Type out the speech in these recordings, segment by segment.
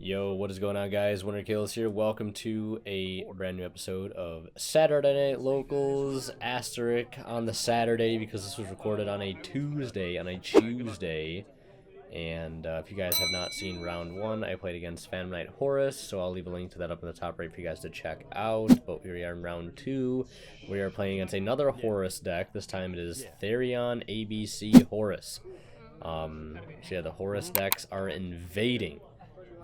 Yo, what is going on, guys? Winter Kills here. Welcome to a brand new episode of Saturday Night Locals Asterisk on the Saturday, because this was recorded on a Tuesday. And if you guys have not seen round one, I played against Phantom Knight Horus, so I'll leave a link to that up in the top right for you guys to check out. But here we are in round two. We are playing against another Horus deck. This time it is Therion ABC Horus. So yeah, the Horus decks are invading.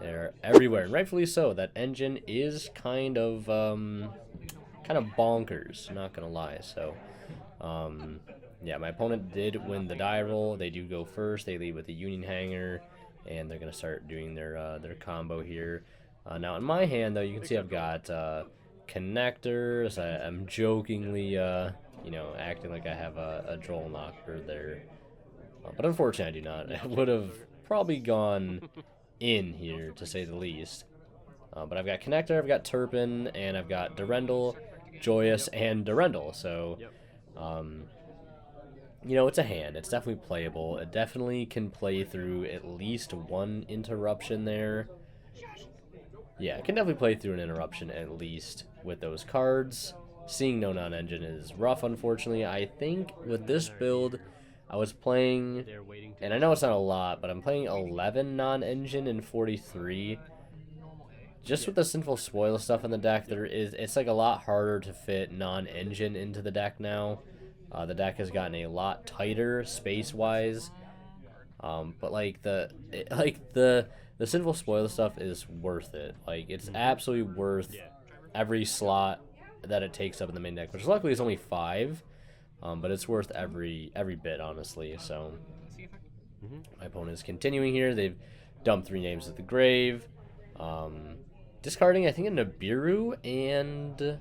They're everywhere, and rightfully so. That engine is kind of bonkers, not gonna lie. So, yeah, my opponent did win the die roll. They do go first. They lead with the Union Hanger, and they're gonna start doing their combo here. Now in my hand, though, you can see I've got connectors. I'm jokingly, acting like I have a Droll Knocker there, but unfortunately, I do not. I would have probably gone in here, to say the least. But I've got Connector, I've got Turpin, and I've got Durendal, Joyous, and Durendal. So, it's a hand. It's definitely playable. It definitely can play through at least one interruption there. Yeah, it can definitely play through an interruption at least with those cards. Seeing no non-engine is rough, unfortunately. I think with this build, I was playing, and I know it's not a lot, but I'm playing 11 non-engine and 43. Just with the Sinful Spoil stuff in the deck, it's like a lot harder to fit non-engine into the deck now. The deck has gotten a lot tighter space-wise, but the Sinful Spoil stuff is worth it. Like, it's absolutely worth every slot that it takes up in the main deck, which luckily is only 5. But it's worth every bit, honestly. So my opponent is continuing here. They've dumped 3 names at the grave, discarding I think a Nibiru, and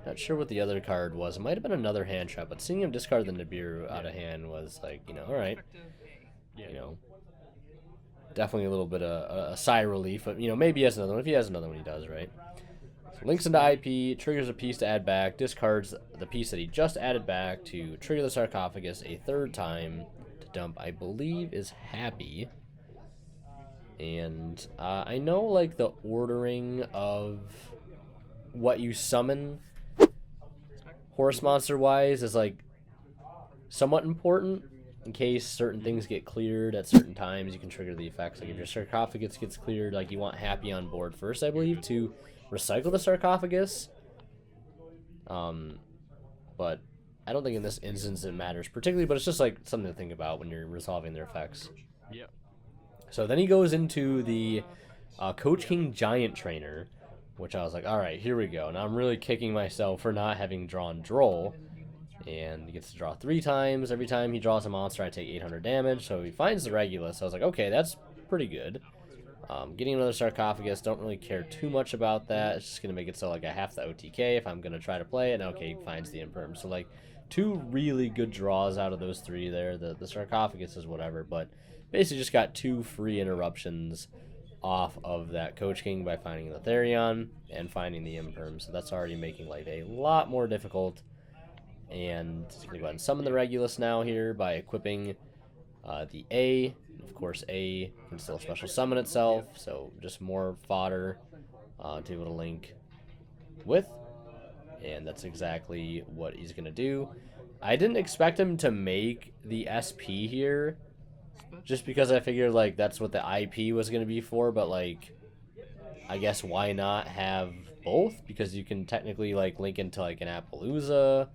not sure what the other card was. It might have been another hand trap, but seeing him discard the Nibiru out of hand was like, all right, definitely a little bit of a sigh of relief. But maybe he has another one. If he has another one, he does, right? Links into IP, triggers a piece to add back, discards the piece that he just added back to trigger the sarcophagus a 3rd time to dump, I believe, is Happy. And I know, like, the ordering of what you summon Horus monster-wise is, like, somewhat important. In case certain things get cleared at certain times, you can trigger the effects. Like, if your sarcophagus gets cleared, like, you want Happy on board first, I believe, to recycle the sarcophagus. But I don't think in this instance it matters particularly, but it's just like something to think about when you're resolving their effects. Yeah. So then he goes into the Coach King Giant Trainer, which I was like, alright, here we go. Now I'm really kicking myself for not having drawn Droll. And he gets to draw 3 times. Every time he draws a monster, I take 800 damage. So he finds the Regulus. So I was like, okay, that's pretty good. Getting another sarcophagus, don't really care too much about that. It's just going to make it so like I have the OTK if I'm going to try to play it. And okay, he finds the Imperm. So like 2 really good draws out of those 3 there. The sarcophagus is whatever, but basically just got 2 free interruptions off of that Coach King by finding the Therion and finding the Imperm. So that's already making life a lot more difficult. And he's going to go ahead and summon the Regulus now here by equipping the A. Of course, A can still special summon itself, so just more fodder to be able to link with. And that's exactly what he's going to do. I didn't expect him to make the SP here, just because I figured, like, that's what the IP was going to be for, but, like, I guess why not have both? Because you can technically, like, link into, like, an Appaloosa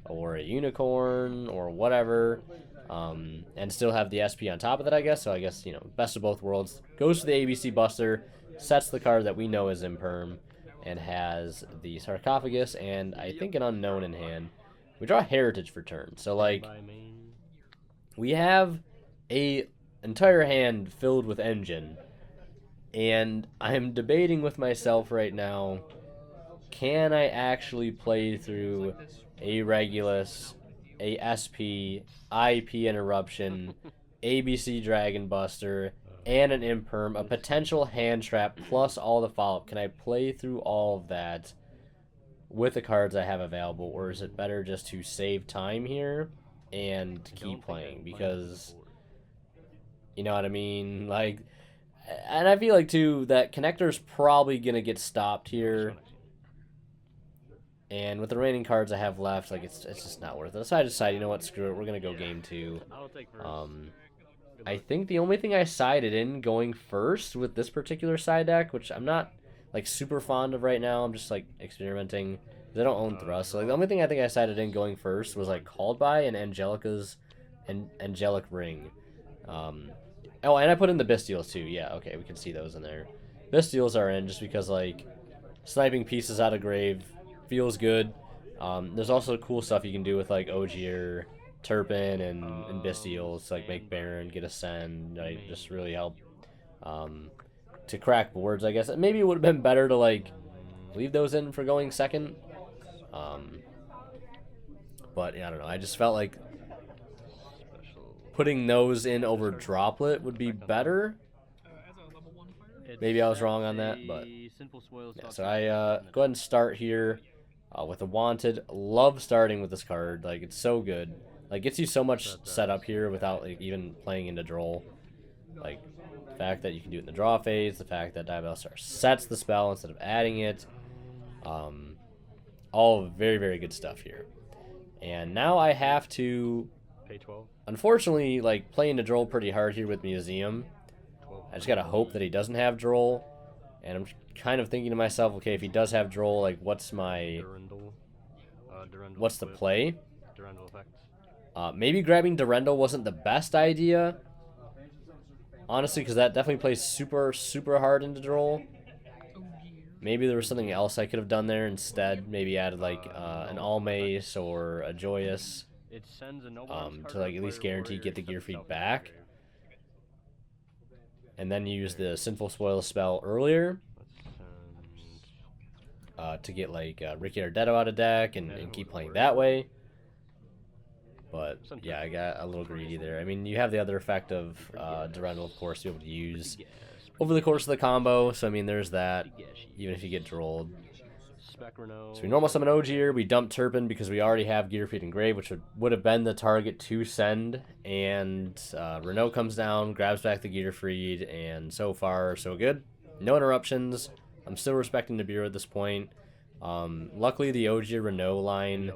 or a Unicorn or whatever, and still have the SP on top of that, I guess. So I guess, best of both worlds. Goes to the ABC Buster, sets the card that we know is Imperm, and has the Sarcophagus and I think an Unknown in hand. We draw Heritage for turn. So, like, we have a entire hand filled with engine, and I'm debating with myself right now, can I actually play through a Regulus, a SP, IP Interruption, ABC Dragon Buster, and an Imperm, a potential hand trap, plus all the follow-up? Can I play through all of that with the cards I have available, or is it better just to save time here and keep playing? Because, you know what I mean? Like, And I feel like, too, that Connector's probably going to get stopped here. And with the remaining cards I have left, like, it's just not worth it. So I decided, you know what, screw it, we're going to go game 2. I think the only thing I sided in going first with this particular side deck, which I'm not, like, super fond of right now, I'm just, like, experimenting, because I don't own Thrust. So, like, the only thing I think I sided in going first was, like, Called By and Angelica's Angelic Ring. Oh, and I put in the Bestials too. Yeah, okay, we can see those in there. Bestials are in just because, like, sniping pieces out of grave feels good. There's also cool stuff you can do with, like, Ogier, Turpin, and Bestials, like make Baron, get Ascend, like, just really help to crack boards, I guess. Maybe it would have been better to, like, leave those in for going second. But, yeah, I don't know. I just felt like putting those in over Droplet would be better. Maybe I was wrong on that, but yeah, so I go ahead and start here with a Wanted. Love starting with this card. Like, it's so good. Like, gets you so much set up here without, like, even playing into Droll. Like, the fact that you can do it in the draw phase, the fact that Diabellstar sets the spell instead of adding it. All very, very good stuff here. And now I have to, unfortunately, like, play into Droll pretty hard here with Museum. I just gotta hope that he doesn't have Droll. And I'm kind of thinking to myself, okay, if he does have Droll, like, what's the play? Maybe grabbing Durendal wasn't the best idea, honestly, because that definitely plays super, super hard into Droll. Maybe there was something else I could have done there instead. Maybe added, like, an Almace or a Joyous to, like, at least guarantee get the Gear Feed back. And then use the Sinful Spoil spell earlier to get, like, Ricky Ardetto out of deck and keep playing that way. But, yeah, I got a little greedy there. I mean, you have the other effect of Durendal, of course, to be able to use over the course of the combo. So, I mean, there's that, even if you get Drolled. So we normal summon Ogier, we dump Turpin because we already have Gear Feed and Grave, which would have been the target to send. And Renault comes down, grabs back the Gear Feed, and so far, so good. No interruptions. I'm still respecting Nibiru at this point. Luckily, the Ogier Renault line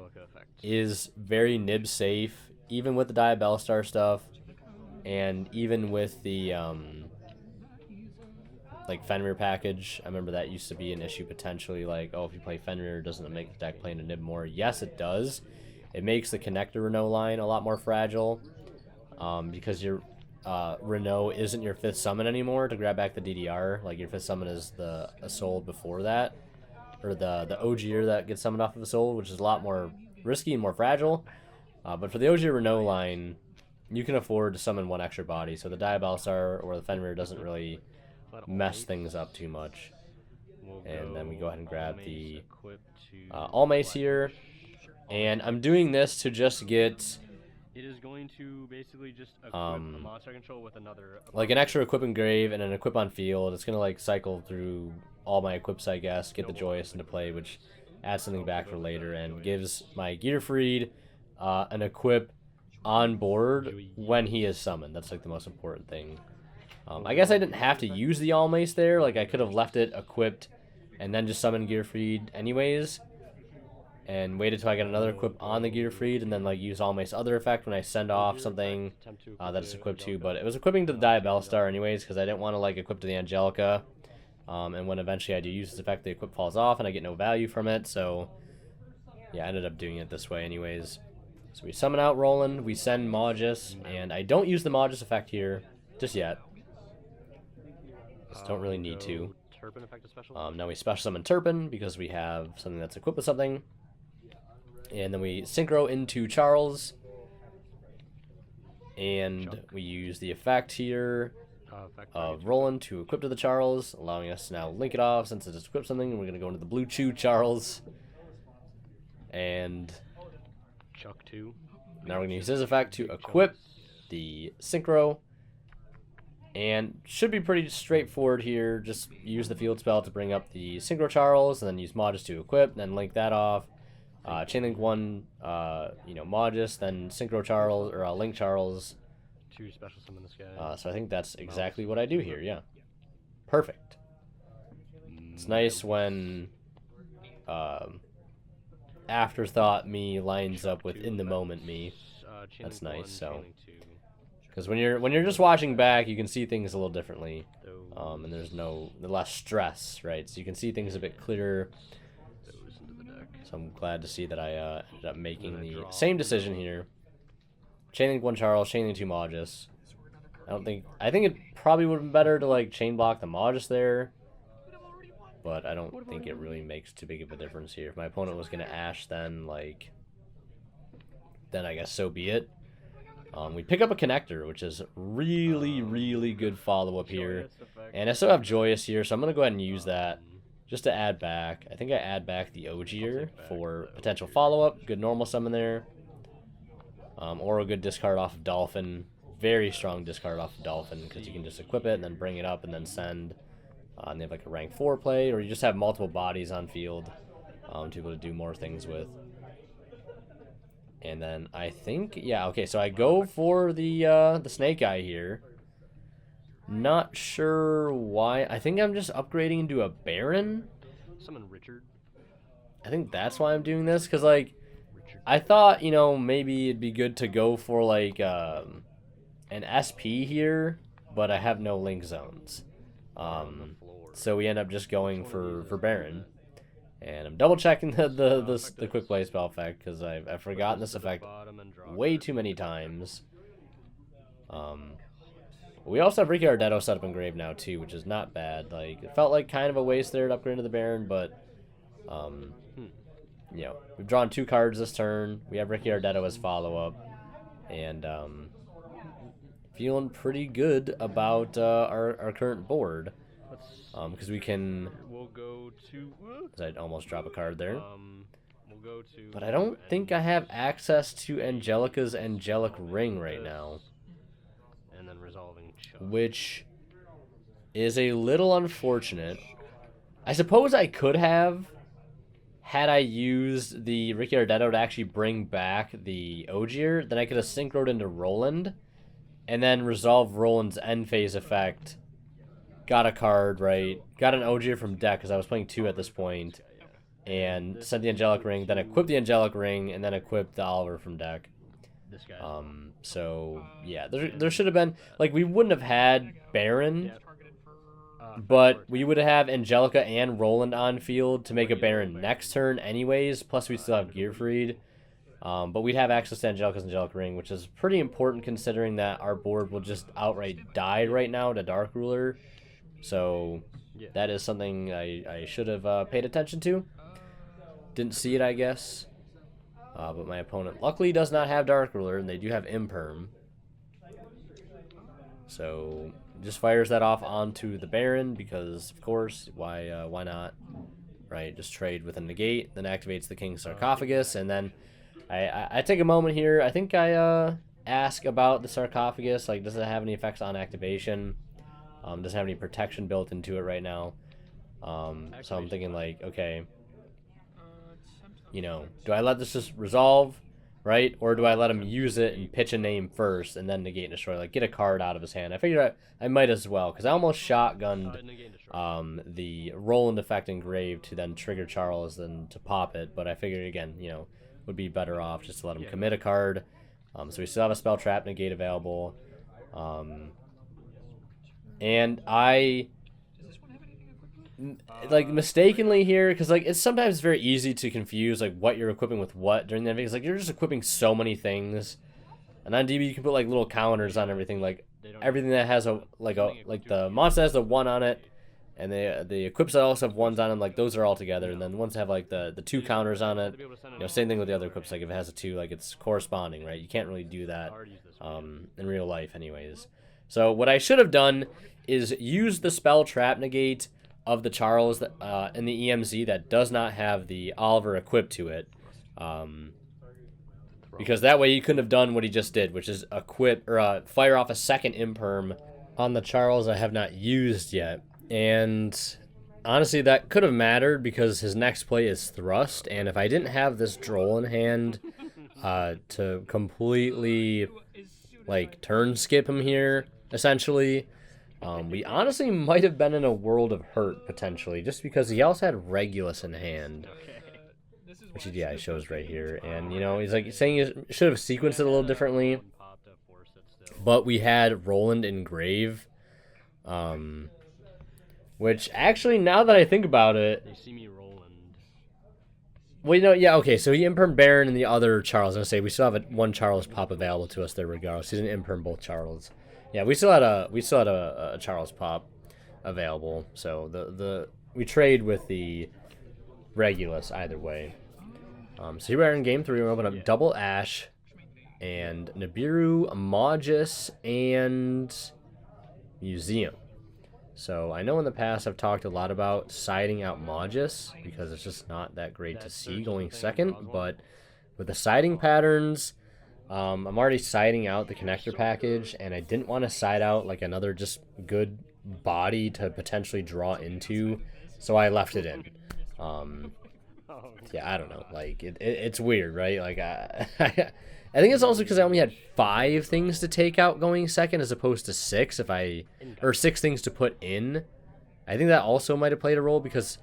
is very nib safe, even with the Diabellstar stuff, and even with the like Fenrir package. I remember that used to be an issue potentially, like, oh, if you play Fenrir, doesn't it make the deck play into nib more? Yes, it does. It makes the Connector Renault line a lot more fragile, because your Renault isn't your 5th summon anymore to grab back the DDR. Like, your 5th summon is the Assault before that, or the Ogier that gets summoned off of Assault, which is a lot more risky and more fragile. But for the Ogier Renault line, you can afford to summon one extra body, so the Diabellstar or the Fenrir doesn't really mess things up too much. And then we go ahead and grab the Almace here. And I'm doing this to just get like an extra equip in grave and an equip on field. It's gonna, like, cycle through all my equips, I guess, get the Joyous into play, which adds something back for later and gives my Gearfried an equip on board when he is summoned. That's, like, the most important thing. I guess I didn't have to use the Almace there. Like, I could have left it equipped and then just summoned Gearfried anyways, and waited till I got another equip on the Gearfried, and then, like, use Almace other effect when I send off something that it's equipped to. But it was equipping to the Diabellstar anyways, because I didn't want to, like, equip to the Angelica. And when eventually I do use this effect, the equip falls off and I get no value from it. So, yeah, I ended up doing it this way anyways. So we summon out Roland, we send Magus, and I don't use the Magus effect here just yet. Just don't really need to. Now we special summon Turpin because we have something that's equipped with something. And then we synchro into Charles. And we use the effect here of Roland to equip to the Charles, allowing us to now link it off since it just equipped something. We're going to go into the Blue Chew Charles. And now we're going to use his effect to equip the synchro. And should be pretty straightforward here. Just use the field spell to bring up the Synchro Charles, and then use Magus to equip, and then link that off. Chainlink one, Magus, then Synchro Charles, or Link Charles. To special summon this guy. So I think that's exactly what I do here, yeah. Perfect. It's nice when afterthought me lines up with in the moment me. That's nice. So, because when you're just watching back, you can see things a little differently, and there's less stress, right? So you can see things a bit clearer. So I'm glad to see that I ended up making the same decision here. Chainlink 1 Charles, Chainlink 2 Magus. I think it probably would have been better to like chain block the Magus there, but I don't think it really makes too big of a difference here. If my opponent was gonna Ash, then I guess so be it. We pick up a connector, which is really good follow up here, and I still have Joyous here, so I'm gonna go ahead and use that just to add back. I think I add back the Ogier for potential follow up. Good normal summon there. Or a good discard off of Dolphin. Very strong discard off of Dolphin, because you can just equip it and then bring it up and then send. And they have like a rank 4 play, or you just have multiple bodies on field to be able to do more things with. And then I think, yeah, okay, so I go for the Snake Eye here. Not sure why. I think I'm just upgrading into a Baron. Summon Richard. I think that's why I'm doing this, because like I thought, you know, maybe it'd be good to go for like an SP here, but I have no link zones. So we end up just going for Baron. And I'm double checking the quick play spell effect, because I've forgotten this effect way too many times. We also have Ricky Ardetto set up in Grave now too, which is not bad. Like, it felt like kind of a waste there to upgrade into the Baron, but you know, we've drawn 2 cards this turn. We have Ricky Ardetto as follow-up, and feeling pretty good about our current board, because we can. We'll go to. I'd almost drop a card there. But I don't think I have access to Angelica's Angelic Ring right now, and then resolving, which is a little unfortunate. I suppose I could have, had I used the Ricky Ardetto to actually bring back the Ogier, then I could have synchroed into Roland, and then resolve Roland's end phase effect. Got a card, right? Got an Ogier from deck, because I was playing 2 at this point, and sent the Angelic Ring, then equipped the Angelic Ring, and then equipped the Oliver from deck. So, yeah, there should have been, like, we wouldn't have had Baron, but we would have Angelica and Roland on field to make a Baron next turn anyways, plus we still have Gearfried. But we'd have access to Angelica's Angelic Ring, which is pretty important considering that our board will just outright die right now to Dark Ruler. So that is something I should have paid attention to. Didn't see it, I guess. But my opponent luckily does not have Dark Ruler, and they do have Imperm. So just fires that off onto the Baron, because of course, why not? Right, just trade with a negate, then activates the King's Sarcophagus, and then I take a moment here. I think I ask about the Sarcophagus, like, does it have any effects on activation? Does it have any protection built into it right now? So I'm thinking like, okay, you know, do I let this just resolve, right? Or do I let him use it and pitch a name first and then negate and destroy, like get a card out of his hand? I figured I might as well, because I almost shotgunned the Roland effect engraved to then trigger Charles then to pop it, but I figured again, you know, would be better off just to let him commit a card. So we still have a spell trap negate available. And I like mistakenly here, because like it's sometimes very easy to confuse like what you're equipping with what during the because like you're just equipping so many things, and on DB you can put like little counters on everything, like everything that has a like the monster has a 1 on it, and the equips that also have 1s on them, like those are all together, and then the ones that have like the 2 counters on it, you know, same thing with the other equips, like if it has a 2, like it's corresponding, right? You can't really do that in real life anyways. So what I should have done is use the spell trap negate of the Charles in the EMZ that does not have the Oliver equipped to it, because that way you couldn't have done what he just did, which is equip or fire off a second Imperm on the Charles I have not used yet. And honestly, that could have mattered because his next play is Thrust, and if I didn't have this Droll in hand to completely like turn skip him here, essentially, We honestly might have been in a world of hurt, potentially, just because he also had Regulus in hand. Which, yeah, it shows right here. And, you know, he's like saying he should have sequenced it a little differently. But we had Roland in Grave. Which, actually, now that I think about it... You see me Roland. Well, you know, yeah, okay, so he impermed Baron and the other Charles. I was going to say, we still have one Charles pop available to us there regardless. He didn't imperm both Charles. Yeah, we still had a Charles pop available. So we trade with the Regulus either way. So here we are in game 3. We're opening up double Ash and Nibiru, Magus, and Museum. So I know in the past I've talked a lot about siding out Magus because it's just not that great to see going second. But with the siding patterns, I'm already siding out the connector package, and I didn't want to side out like another just good body to potentially draw into, so I left it in. Yeah, I don't know. Like it's weird, right? Like I think it's also because I only had 5 things to take out going second as opposed to 6 or 6 things to put in. I think that also might have played a role because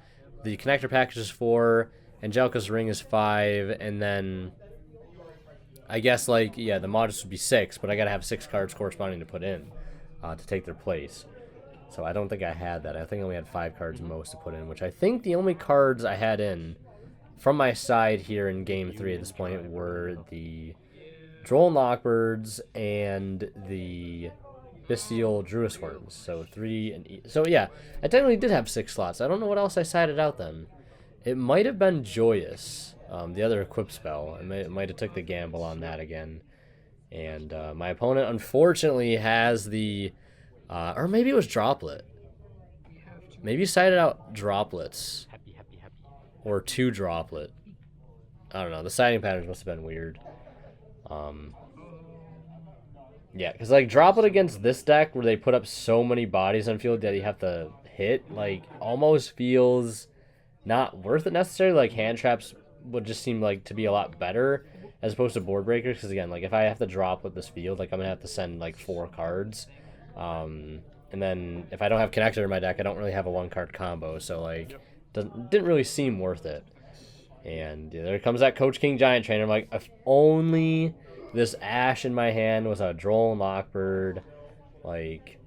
the connector package is 4, Angelica's ring is 5, and then I guess like yeah, the Magus would be 6, but I gotta have 6 cards corresponding to put in to take their place. So I don't think I had that. I think I only had 5 cards most to put in, which I think the only cards I had in from my side here in game 3 at this point were the Droll and Lockbirds and the Bestial Druis Worms. So 3 and so yeah, I technically did have 6 slots. I don't know what else I sided out then. It might have been Joyous, the other equip spell. I might have took the gamble on that again. And my opponent unfortunately has the or maybe it was Droplet. Maybe you sided out Droplets. Or 2 Droplet. I don't know. The siding patterns must have been weird. Yeah, because like Droplet against this deck where they put up so many bodies on field that you have to hit, like almost feels not worth it necessarily. Like hand traps would just seem like to be a lot better as opposed to board breakers. Because again, like if I have to drop with this field, like I'm gonna have to send like 4 cards. And then if I don't have Connector in my deck, I don't really have a 1-card combo. So like didn't really seem worth it. And yeah, there comes that Coach King Giant Trainer. I'm like, if only this Ash in my hand was a Droll and Lockbird, like,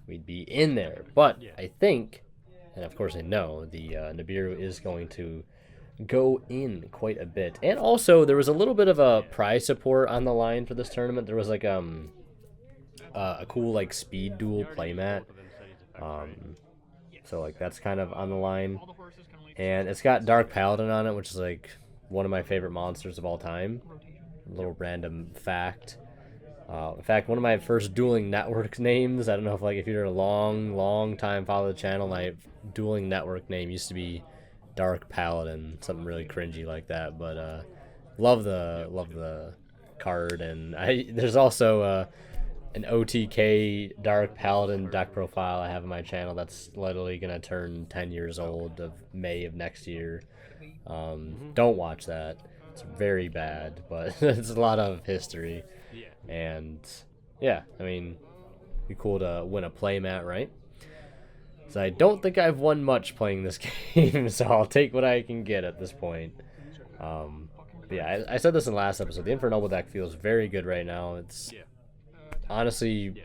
we'd be in there. But I think, and of course I know, the Nibiru is going to go in quite a bit. And also, there was a little bit of a prize support on the line for this tournament. There was like a cool like speed duel playmat. So like that's kind of on the line. And it's got Dark Paladin on it, which is like one of my favorite monsters of all time. A little random fact. In fact, one of my first dueling network names, I don't know if you're a long time follow the channel, my dueling network name used to be Dark Paladin, something really cringy like that. But love the card, and there's also an OTK Dark Paladin deck profile I have on my channel that's literally gonna turn 10 years old of May of next year. Don't watch that. It's very bad, but it's a lot of history. And yeah, I mean, it'd be cool to win a playmat, right? So I don't think I've won much playing this game, so I'll take what I can get at this point. But yeah, I said this in the last episode. The Infernoble deck feels very good right now. It's honestly,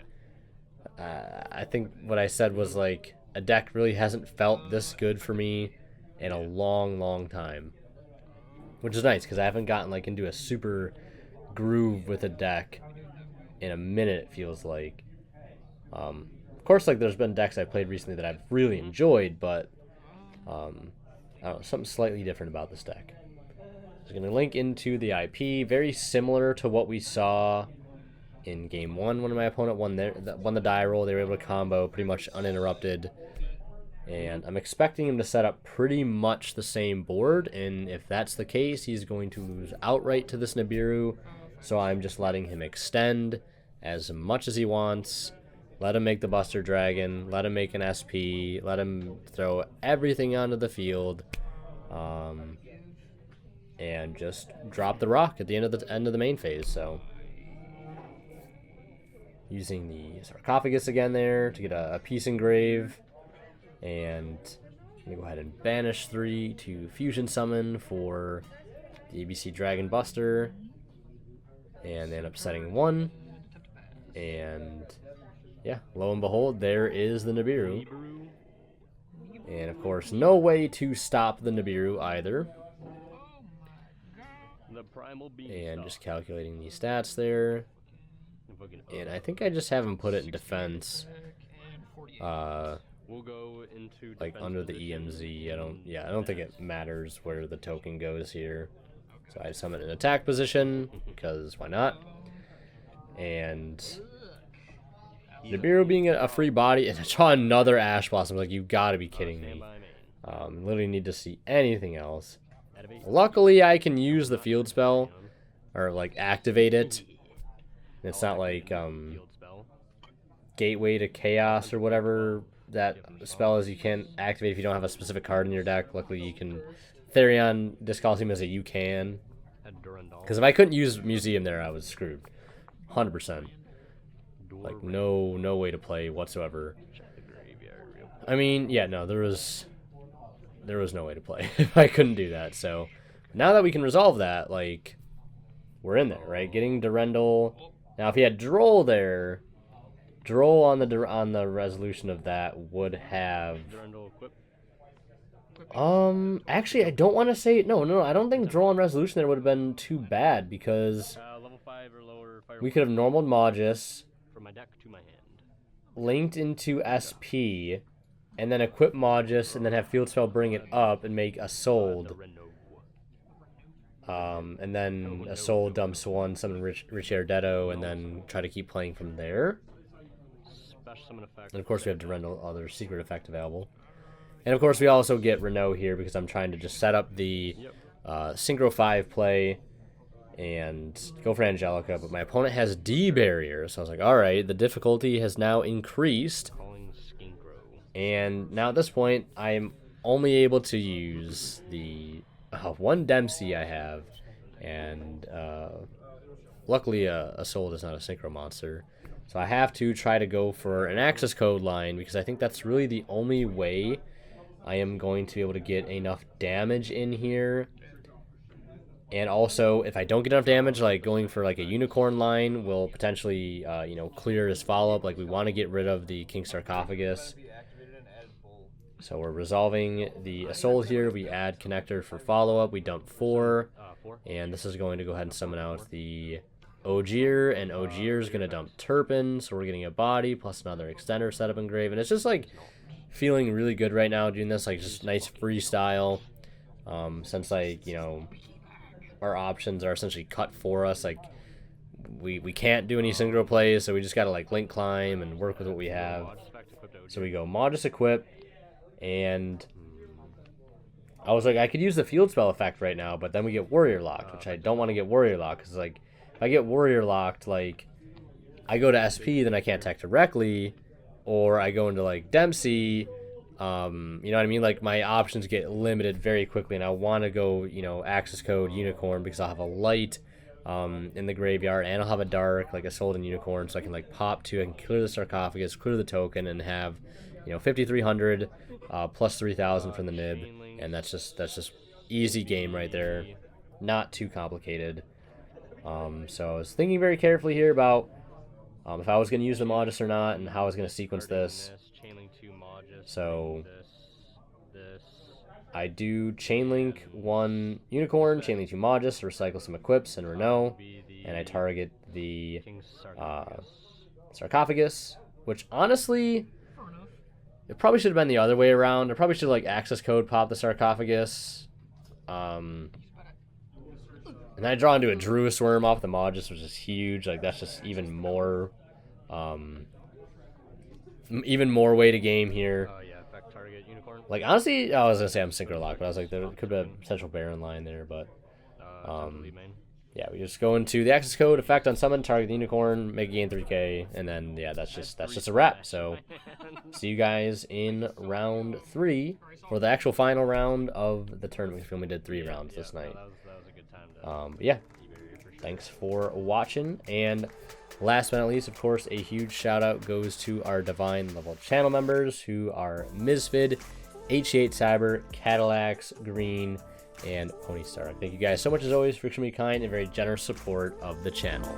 I think what I said was like a deck really hasn't felt this good for me in a long time, which is nice because I haven't gotten like into a super groove with a deck in a minute. It feels like, of course, like there's been decks I played recently that I've really enjoyed, but I don't know, something slightly different about this deck. It's going to link into the IP, very similar to what we saw in game 1 when my opponent won the die roll. They were able to combo pretty much uninterrupted, and I'm expecting him to set up pretty much the same board, and if that's the case, he's going to lose outright to this Nibiru, so I'm just letting him extend as much as he wants. Let him make the Buster Dragon, let him make an SP, let him throw everything onto the field, and just drop the rock at the end of the main phase. So using the sarcophagus again there to get a peace engrave. And I'm going to go ahead and banish 3 to fusion summon for the ABC Dragon Buster. And then upsetting 1. And yeah, lo and behold, there is the Nibiru. And of course, no way to stop the Nibiru either. And just calculating the stats there. And I think I just have him put it in defense. We'll go into like under the EMZ. I don't think it matters where the token goes here. So I summon an attack position because why not? And Nibiru being a free body, and I draw another Ash Blossom. Like, you gotta be kidding me. Literally need to see anything else. Luckily, I can use the field spell, or like activate it. It's not like Gateway to Chaos or whatever that spell is. You can't activate if you don't have a specific card in your deck. Luckily, you can. Therion Disc Coliseum as a you can. Because if I couldn't use Museum there, I was screwed. 100%. Like, no way to play whatsoever. I mean, yeah, no, there was no way to play if I couldn't do that. So now that we can resolve that, like, we're in there, right? Getting Durendal. Now, if he had Droll there, Droll on the resolution of that would have. Actually, I don't want to say no. I don't think Droll on resolution there would have been too bad because we could have normaled Magus, linked into SP, and then equip Magus, and then have Field Spell bring it up and make a Sold. And then a Soul dumps 1, summon Rich Ardetto, and then try to keep playing from there. And of course we have Durendal, other secret effect available. And of course we also get Renault here because I'm trying to just set up the Synchro 5 play and go for Angelica, but my opponent has D barrier, so I was like, alright, the difficulty has now increased. And now at this point, I'm only able to use the one Dempsey I have, and luckily a Soul is not a Synchro monster. So I have to try to go for an access code line because I think that's really the only way I am going to be able to get enough damage in here. And also, if I don't get enough damage, like going for like a unicorn line will potentially, clear his follow-up. Like, we want to get rid of the King Sarcophagus. So we're resolving the Assault here. We add connector for follow-up. We dump 4. And this is going to go ahead and summon out the Ogier. And Ogier is going to dump Turpin. So we're getting a body plus another extender setup engrave. And it's just like feeling really good right now doing this. Like, just nice freestyle. Since, like, our options are essentially cut for us. Like, we can't do any synchro plays, so we just gotta like link climb and work with what we have. So we go Magus equip, and I was like, I could use the field spell effect right now, but then we get warrior locked, which I don't want to get warrior locked because like if I get warrior locked, like I go to SP, then I can't attack directly, or I go into like Dempsey. You know what I mean? Like, my options get limited very quickly, and I want to go, access code unicorn because I'll have a light in the graveyard, and I'll have a dark, like a Soul and unicorn, so I can like pop 2, I can clear the sarcophagus, clear the token, and have 5,300 plus 3,000 from the nib, and that's just easy game right there, not too complicated. So I was thinking very carefully here about if I was going to use the Magus or not, and how I was going to sequence this. So I do Chainlink 1 Unicorn, Chainlink 2 Magus, recycle some equips and Renault, and I target the Sarcophagus, which honestly, it probably should have been the other way around. I probably should like access code pop the Sarcophagus. And then I draw into a Druid Worm off the Magus, which is huge. Like, that's just even more way to game here. Oh yeah, effect target unicorn. Like, honestly, I was gonna say I'm synchro locked, but I was like, there could be a potential Baron line there, but yeah, we just go into the access code, effect on summon, target the unicorn, make a gain 3k, and then yeah, that's just a wrap. So see you guys in round 3 for the actual final round of the tournament. We only did 3 rounds this night. That was a good time to But yeah, thanks for watching, and Last but not least, of course, a huge shout out goes to our Divine level channel members, who are Misfid, H8 Cyber, Cadillacs, Green, and Pony Star. Thank you guys so much as always for extremely kind and very generous support of the channel.